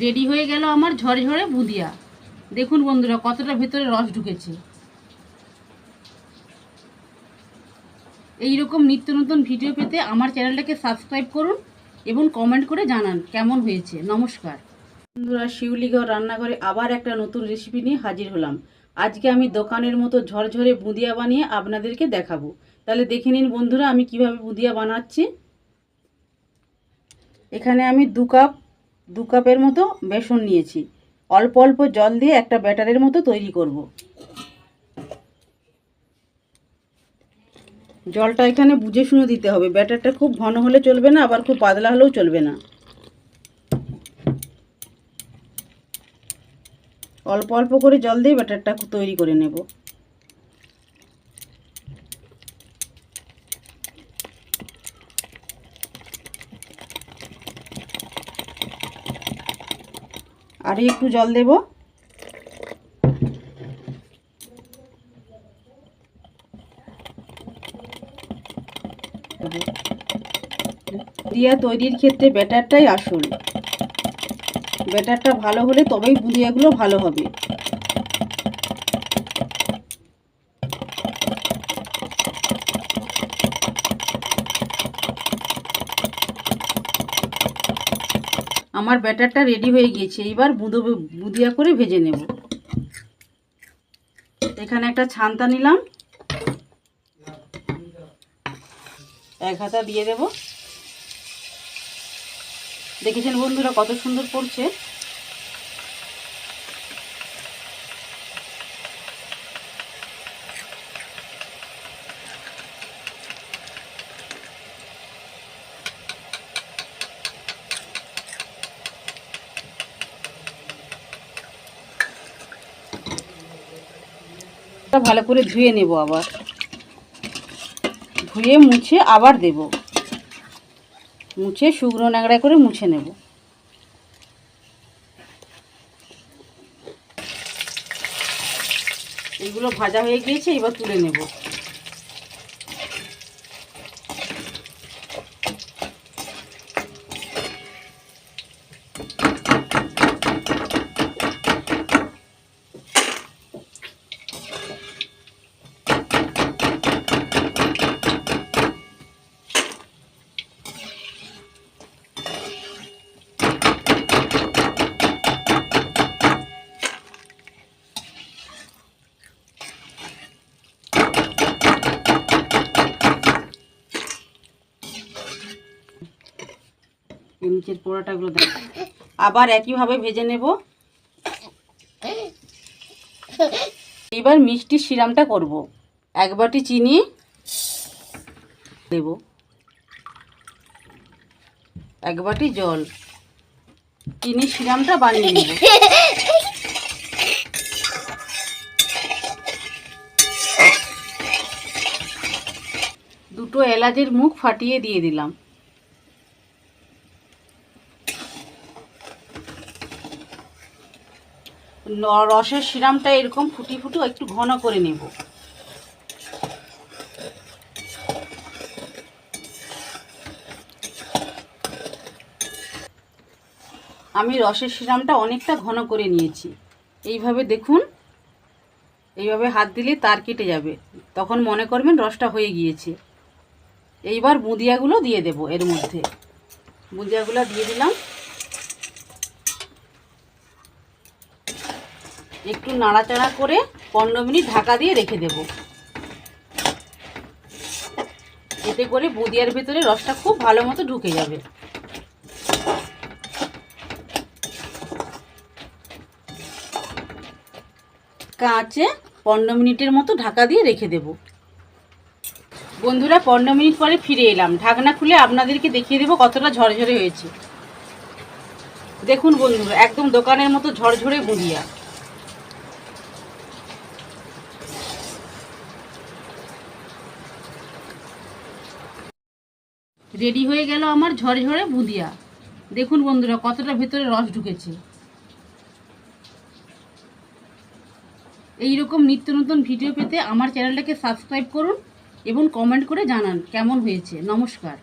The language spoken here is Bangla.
রেডি হয়ে গেল আমার ঝরঝরে বুঁদিয়া। দেখুন বন্ধুরা কতটা ভেতরে রস ঢুকেছে। এই রকম নিত্য নতুন ভিডিও পেতে আমার চ্যানেলটাকে সাবস্ক্রাইব করুন এবং কমেন্ট করে জানান কেমন হয়েছে। নমস্কার বন্ধুরা, শিউলিগড় রান্নাঘরে আবার একটা নতুন রেসিপি নিয়ে হাজির হলাম। আজকে আমি দোকানের মতো ঝরঝরে বুঁদিয়া বানিয়ে আপনাদেরকে দেখাবো। তাহলে দেখে নিন বন্ধুরা আমি কিভাবে বুঁদিয়া বানাচ্ছি। এখানে আমি দু কাপের মতো বেসন নিয়েছি। অল্প অল্প জল দিয়ে একটা ব্যাটারের মতো তৈরি করব। জলটা এখানে বুঝে শুনে দিতে হবে। ব্যাটারটা খুব ঘন হলে চলবে না, আবার খুব পাতলা হলেও চলবে না। অল্প অল্প করে জল দিয়ে ব্যাটারটা তৈরি করে নেব। আর একটু জল দেব। বুঁদিয়া তৈরির ক্ষেত্রে ব্যাটারটাই আসল। ব্যাটারটা ভালো হলে তবেই বুঁদিয়াগুলো ভালো হবে। আমার ব্যাটারটা রেডি হয়ে গিয়েছে। এইবার বুঁদিয়া করে ভেজে নেব। এখানে একটা ছান্তা নিলাম, এক হাতা দিয়ে দেব। দেখেছেন বন্ধুরা কত সুন্দর পড়ছে। ভালো করে ধুয়ে নেব, আবার ধুয়ে মুছে আবার দেব। মুছে শুকনো ন্যাংড়া করে মুছে নেব। এগুলো ভাজা হয়ে গিয়েছে, এবার তুলে নেব। নিচের পোড়াটাগুলো দেখ। আবার একইভাবে ভেজে নেব। এবার মিষ্টি সিরামটা করব। এক বাটি চিনি দেব, এক বাটি জল। চিনি সিরামটা বানিয়ে নেব। দুটো এলাচের মুখ ফাটিয়ে দিয়ে দিলাম। রসের সিরামটা এরকম ফুটি ফুটি একটু ঘন করে নেব। আমি রসের সিরামটা অনেকটা ঘন করে নিয়েছি। এইভাবে দেখুন, এইভাবে হাত দিলে তার কেটে যাবে, তখন মনে করবেন রসটা হয়ে গিয়েছে। এইবার বুঁদিয়াগুলো দিয়ে দেব। এর মধ্যে বুঁদিয়াগুলো দিয়ে দিলাম। একটু নাড়াচাড়া করে 15 মিনিট ঢাকা দিয়ে রেখে দেব। এতে করে বুঁদিয়ার ভেতরে রসটা খুব ভালো মতো ঢুকে যাবে। কাঁচে 15 মিনিটের মতো ঢাকা দিয়ে রেখে দেব। বন্ধুরা 15 মিনিট পরে ফিরে এলাম। ঢাকনা খুলে আপনাদেরকে দেখিয়ে দেবো কতটা ঝরঝরে হয়েছে। দেখুন বন্ধুরা একদম দোকানের মতো ঝরঝরে বুঁদিয়া। রেডি হয়ে গেল আমার ঝরঝরে বুঁদিয়া। দেখুন বন্ধুরা কতটা ভেতরে রস ঢুকেছে। এই রকম নিত্য নতুন ভিডিও পেতে আমার চ্যানেলটাকে সাবস্ক্রাইব করুন এবং কমেন্ট করে জানান কেমন হয়েছে। নমস্কার।